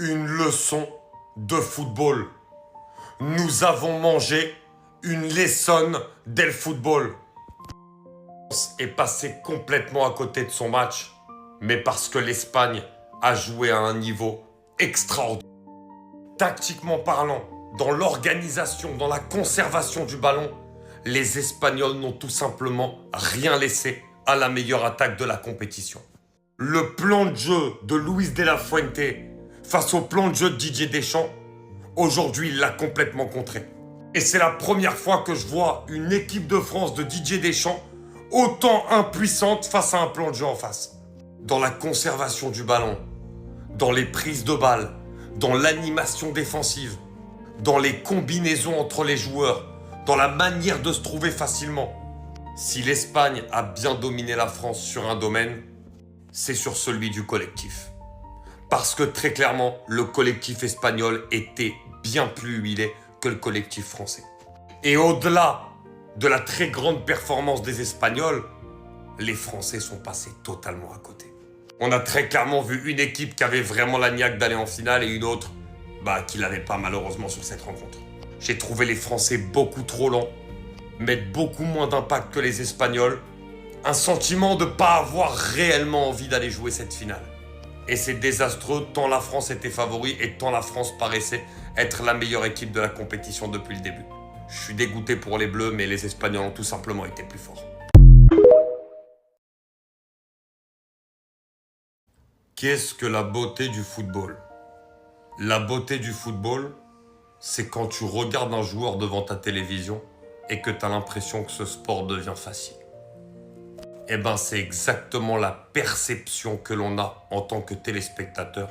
une leçon de football. Nous avons mangé une leçon del football. La France est passée complètement à côté de son match, mais parce que l'Espagne a joué à un niveau extraordinaire. Tactiquement parlant, dans l'organisation, dans la conservation du ballon, les Espagnols n'ont tout simplement rien laissé à la meilleure attaque de la compétition. Le plan de jeu de Luis de la Fuente face au plan de jeu de Didier Deschamps, aujourd'hui il l'a complètement contré. Et c'est la première fois que je vois une équipe de France de Didier Deschamps autant impuissante face à un plan de jeu en face. Dans la conservation du ballon, dans les prises de balles, dans l'animation défensive, dans les combinaisons entre les joueurs, dans la manière de se trouver facilement. Si l'Espagne a bien dominé la France sur un domaine, c'est sur celui du collectif. Parce que très clairement, le collectif espagnol était bien plus huilé que le collectif français. Et au-delà de la très grande performance des Espagnols, les Français sont passés totalement à côté. On a très clairement vu une équipe qui avait vraiment la niaque d'aller en finale et une autre qui l'avait pas malheureusement sur cette rencontre. J'ai trouvé les Français beaucoup trop lents, mettre beaucoup moins d'impact que les Espagnols, un sentiment de ne pas avoir réellement envie d'aller jouer cette finale. Et c'est désastreux tant la France était favori et tant la France paraissait être la meilleure équipe de la compétition depuis le début. Je suis dégoûté pour les Bleus, mais les Espagnols ont tout simplement été plus forts. Qu'est-ce que la beauté du football? La beauté du football, c'est quand tu regardes un joueur devant ta télévision et que tu as l'impression que ce sport devient facile. Eh ben, c'est exactement la perception que l'on a en tant que téléspectateur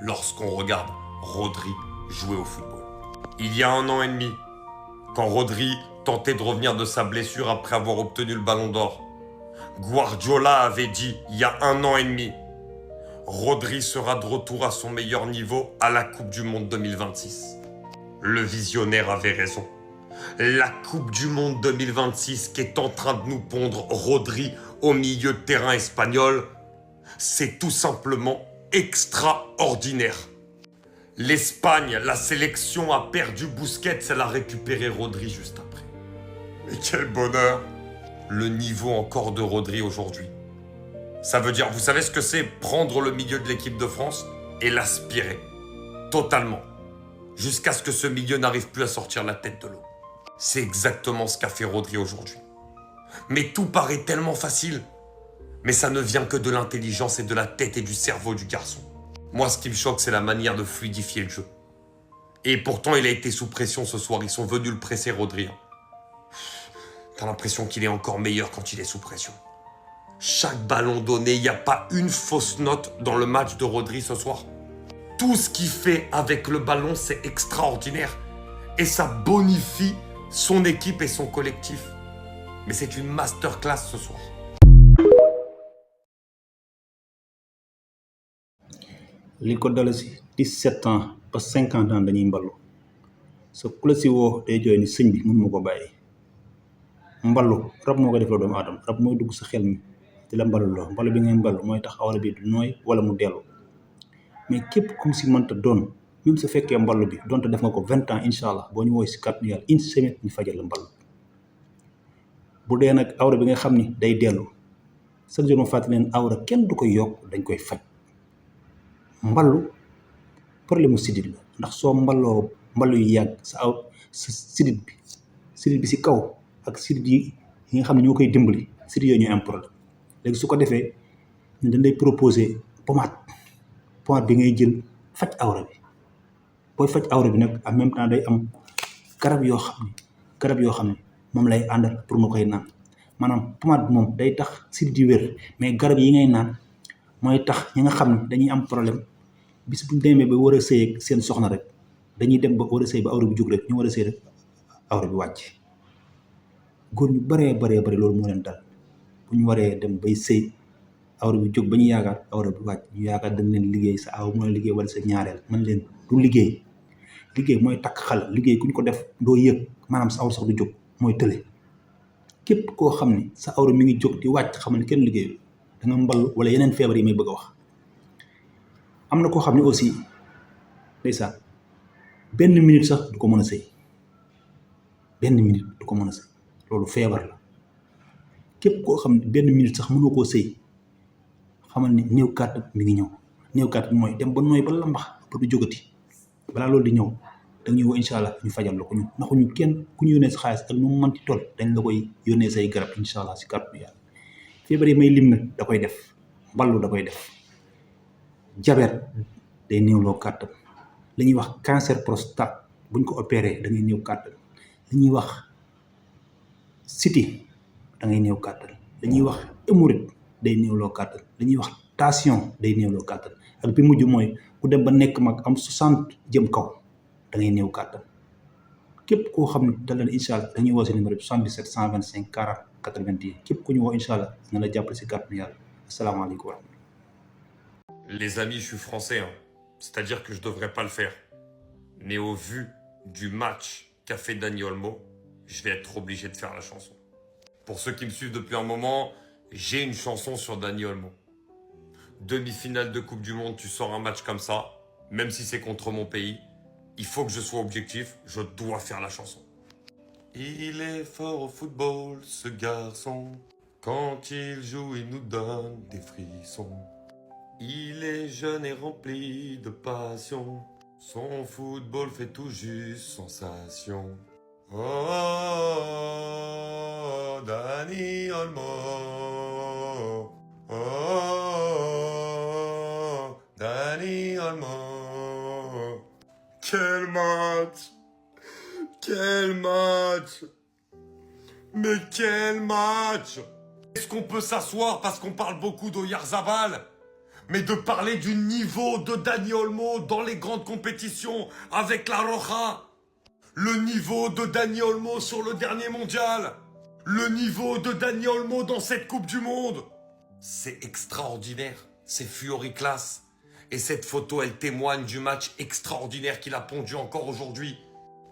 lorsqu'on regarde Rodri jouer au football. Il y a 1 an et demi, quand Rodri tentait de revenir de sa blessure après avoir obtenu le Ballon d'Or, Guardiola avait dit il y a 1 an et demi, Rodri sera de retour à son meilleur niveau à la Coupe du Monde 2026. Le visionnaire avait raison. La Coupe du Monde 2026 qui est en train de nous pondre Rodri au milieu de terrain espagnol, c'est tout simplement extraordinaire. L'Espagne, la sélection a perdu Busquets, elle a récupéré Rodri juste après. Mais quel bonheur! Le niveau encore de Rodri aujourd'hui. Ça veut dire, vous savez ce que c'est prendre le milieu de l'équipe de France et l'aspirer totalement, jusqu'à ce que ce milieu n'arrive plus à sortir la tête de l'eau. C'est exactement ce qu'a fait Rodri aujourd'hui. Mais tout paraît tellement facile. Mais ça ne vient que de l'intelligence et de la tête et du cerveau du garçon. Moi, ce qui me choque, c'est la manière de fluidifier le jeu. Et pourtant, il a été sous pression ce soir. Ils sont venus le presser, Rodri. T'as l'impression qu'il est encore meilleur quand il est sous pression. Chaque ballon donné, il n'y a pas une fausse note dans le match de Rodri ce soir. Tout ce qu'il fait avec le ballon, c'est extraordinaire. Et ça bonifie son équipe et son collectif. Mais c'est une masterclass ce soir. li ko dala si 17 ans ba 50 ans dañuy mballu sa ku la si woo day jooy ni sëñ bi mun ma ko bàyyi mballu rab moo ko def la doomu aadama rab mooy dugg sa xel mi di la mballu loo mballu bi ngay mballu mooy tax awra bi du nooy wala mu dellu mais képp comme si mënta doon même su fekkee mballu bi donte def nga ko 20 ans incha allah boo ñu woy si kàttanu yàlla une semaine ñu fajal la mballu bu dee nag awra bi nga xam ni day dellu chaque jour ma fàttali leen awra kenn du koy yokk dañ koy faj mballu problème mu sidit la ndax soo mballoo mballu yu yàgg sa sidit bi si kaw ak sidit yi nga xam ne ñoo koy dimbali sidit yooyu ñooy am problème léegi su ko defee ñu dañ lay proposer pommade bi ngay jël faj awra bi booy faj awra bi nag en même temps day am garab yoo xam ne moom lay àndal pour nga koy naan maanaam pommade bi moom day tax sidit yi wér mais garab yi ngay naan mooy tax ñi nga xam ne dañuy am problème bis bu ñu demee ba war a sëy ak seen soxna rek dañuy dem ba war a sëy ba awra bi jóg rek ñu war a sëy rek awra bi wàcc góor ñu baree loolu moo leen dal bu ñu waree dem bay sëy awra bi jóg ba ñu yaakaar awra bi wàcc ñu yaakaar dañ leen liggéey sa aw mooy liggéey wala sa ñaareel man leen du liggéey mooy takk xala liggéey ku ñu ko def doo yëg maanaam sa awra sax du jóg mooy tële képp koo xam ne sa awra mi ngi jóg di wàcc xam ne kenn liggéeyu da nga mballu wala yeneen feebar yi may bëgg a wax am na koo xam ne aussi ndeysaan benn minute sax du ko mën a sëy benn minute du ko mën a sëy loolu feebar la képp koo xam ne benn minute sax mënoo koo sëy xamal ni néew kàttan mi ngi ñëw néew kàttan mooy dem ba nooy ba lambax ba du jógati balaa loolu di ñëw da ñuy woo incha allah ñu fajal la ko ñun naxuñu kenn ku ñu yónnee sa xaalis ak nu mu mënti toll dañ la koy yónnee say garab incha allah si kàttu yàlla feebar yi may lim nag da koy def mballu da koy def jabet day néewloo kàttan li ñuy wax cancer prostate buñ ko opéré da ngay néew kàttan li ñuy wax siti da ngay néew kàttan li ñuy wax hémorroïde day néewloo kàttan li ñuy wax tension day néewloo kàttan ak bi mujj mooy ku dem ba nekk mag am 60 jëm kaw da ngay néew kàttan képp koo xam ne da leen incha allah dañuy woo si numéro bi 77 125 40 81 képp ku ñu woo incha allah na la jàppale si kàttanu yàlla asalaamaaleykum wa rahmatulah. Les amis, je suis français, hein. C'est-à-dire que je devrais pas le faire. Mais au vu du match qu'a fait Dani Olmo, je vais être obligé de faire la chanson. Pour ceux qui me suivent depuis un moment, j'ai une chanson sur Dani Olmo. Demi-finale de Coupe du Monde, tu sors un match comme ça, même si c'est contre mon pays, il faut que je sois objectif, je dois faire la chanson. Il est fort au football, ce garçon. Quand il joue, il nous donne des frissons. Il est jeune et rempli de passion. Son football fait tout juste sensation. Oh, Dani Olmo. Oh, Dani Olmo. Quel match! Quel match! Mais quel match! Est-ce qu'on peut s'asseoir parce qu'on parle beaucoup d'Oyarzabal? Mais de parler du niveau de Dani Olmo dans les grandes compétitions avec la Roja. Le niveau de Dani Olmo sur le dernier mondial. Le niveau de Dani Olmo dans cette Coupe du Monde. C'est extraordinaire. C'est Fiori classe. Et cette photo, elle témoigne du match extraordinaire qu'il a pondu encore aujourd'hui.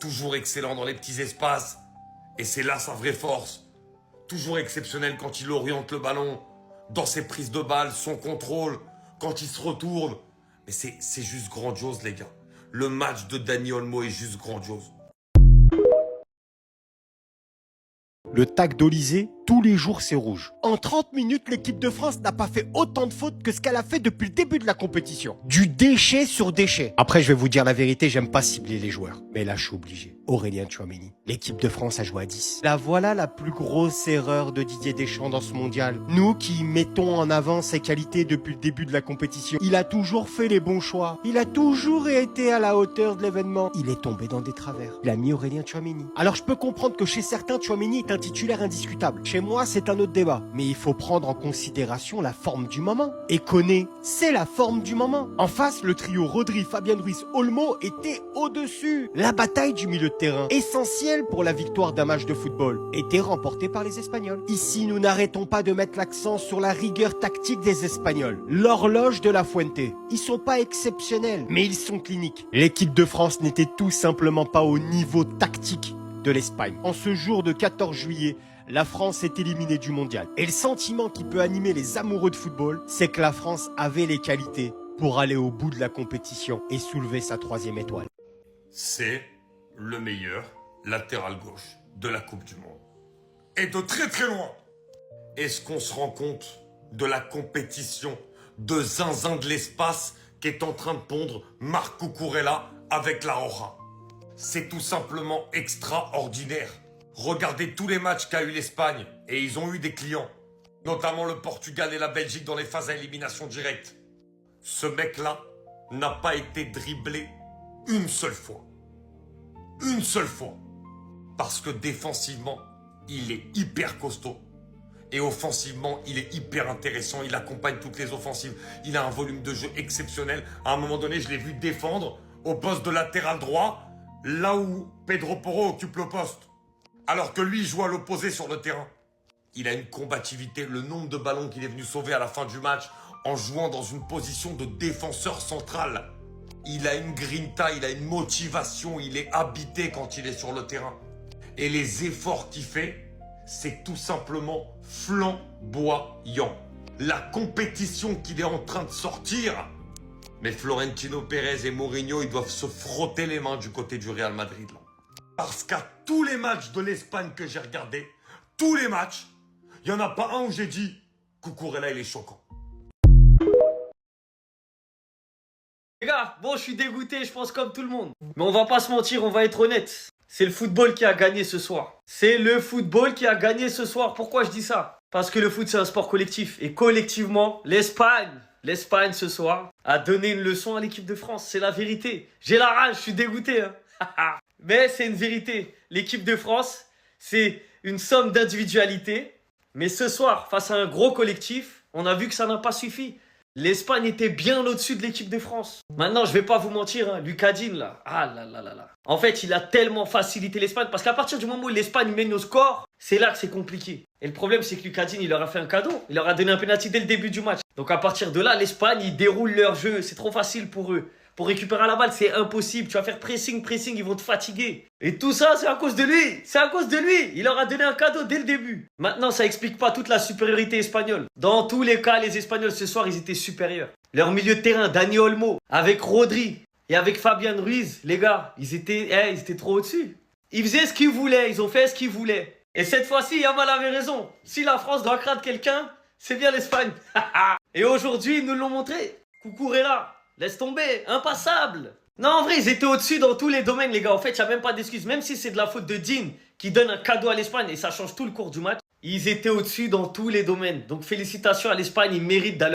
Toujours excellent dans les petits espaces. Et c'est là sa vraie force. Toujours exceptionnel quand il oriente le ballon. Dans ses prises de balles, son contrôle. Quand il se retourne. Mais c'est juste grandiose, les gars. Le match de Dani Olmo est juste grandiose. Le tag d'Olysée, tous les jours c'est rouge. En 30 minutes, l'équipe de France n'a pas fait autant de fautes que ce qu'elle a fait depuis le début de la compétition. Du déchet sur déchet. Après, je vais vous dire la vérité, j'aime pas cibler les joueurs. Mais là, je suis obligé. Aurélien Tchouaméni. L'équipe de France a joué à 10. Là, voilà la plus grosse erreur de Didier Deschamps dans ce mondial. Nous qui mettons en avant ses qualités depuis le début de la compétition. Il a toujours fait les bons choix. Il a toujours été à la hauteur de l'événement. Il est tombé dans des travers. Il a mis Aurélien Tchouaméni. Alors, je peux comprendre que chez certains, Tchouaméni est un titulaire indiscutable. Chez moi, c'est un autre débat. Mais il faut prendre en considération la forme du moment. Et Koné, c'est la forme du moment. En face, le trio Rodri, Fabien Ruiz, Olmo était au-dessus. La bataille du milieu de terrain, essentielle pour la victoire d'un match de football, était remportée par les Espagnols. Ici, nous n'arrêtons pas de mettre l'accent sur la rigueur tactique des Espagnols. L'horloge de la Fuente. Ils sont pas exceptionnels, mais ils sont cliniques. L'équipe de France n'était tout simplement pas au niveau tactique de l'Espagne. En ce jour de 14 juillet, la France est éliminée du mondial. Et le sentiment qui peut animer les amoureux de football, c'est que la France avait les qualités pour aller au bout de la compétition et soulever sa 3e étoile. C'est le meilleur latéral gauche de la Coupe du Monde. Et de très très loin. Est-ce qu'on se rend compte de la compétition de zinzin de l'espace qu'est en train de pondre Marc Cucurella avec la Roja? C'est tout simplement extraordinaire. Regardez tous les matchs qu'a eu l'Espagne et ils ont eu des clients. Notamment le Portugal et la Belgique dans les phases à élimination directe. Ce mec-là n'a pas été dribblé une seule fois. Une seule fois. Parce que défensivement, il est hyper costaud. Et offensivement, il est hyper intéressant. Il accompagne toutes les offensives. Il a un volume de jeu exceptionnel. À un moment donné, je l'ai vu défendre au poste de latéral droit, là où Pedro Porro occupe le poste. Alors que lui, il joue à l'opposé sur le terrain. Il a une combativité, le nombre de ballons qu'il est venu sauver à la fin du match en jouant dans une position de défenseur central. Il a une grinta, il a une motivation, il est habité quand il est sur le terrain. Et les efforts qu'il fait, c'est tout simplement flamboyant. La compétition qu'il est en train de sortir, Mais Florentino Pérez et Mourinho, ils doivent se frotter les mains du côté du Real Madrid. Là. Parce qu'à tous les matchs de l'Espagne que j'ai regardés, tous les matchs, il n'y en a pas un où j'ai dit « Cucurella, il est choquant ». Les gars, bon, je suis dégoûté, je pense comme tout le monde. Mais on va pas se mentir, on va être honnête. C'est le football qui a gagné ce soir. C'est le football qui a gagné ce soir. Pourquoi je dis ça? Parce que le foot, c'est un sport collectif. Et collectivement, l'Espagne ce soir, a donné une leçon à l'équipe de France. C'est la vérité. J'ai la rage, je suis dégoûté. Hein. Mais c'est une vérité. L'équipe de France, c'est une somme d'individualité. Mais ce soir, face à un gros collectif, on a vu que ça n'a pas suffi. L'Espagne était bien au-dessus de l'équipe de France. Maintenant, je vais pas vous mentir, hein, Lucas Digne, là. Ah là là là là. En fait, il a tellement facilité l'Espagne. Parce qu'à partir du moment où l'Espagne mène au score, c'est là que c'est compliqué. Et le problème, c'est que Lucas Digne, il leur a fait un cadeau. Il leur a donné un penalty dès le début du match. Donc à partir de là, l'Espagne, ils déroulent leur jeu. C'est trop facile pour eux. Pour récupérer la balle, c'est impossible. Tu vas faire pressing, ils vont te fatiguer. Et tout ça, c'est à cause de lui. C'est à cause de lui. Il leur a donné un cadeau dès le début. Maintenant, ça explique pas toute la supériorité espagnole. Dans tous les cas, les Espagnols, ce soir, ils étaient supérieurs. Leur milieu de terrain, Dani Olmo, avec Rodri et avec Fabian Ruiz, les gars, ils étaient trop au-dessus. Ils faisaient ce qu'ils voulaient. Ils ont fait ce qu'ils voulaient. Et cette fois-ci, Yamal avait raison. Si la France doit craindre quelqu'un, c'est bien l'Espagne. Et aujourd'hui, ils nous l'ont montré. Cucurella. Laisse tomber, impassable. Non, en vrai, ils étaient au-dessus dans tous les domaines, les gars. En fait, il n'y a même pas d'excuse. Même si c'est de la faute de Digne qui donne un cadeau à l'Espagne et ça change tout le cours du match, ils étaient au-dessus dans tous les domaines. Donc, félicitations à l'Espagne, ils méritent d'aller.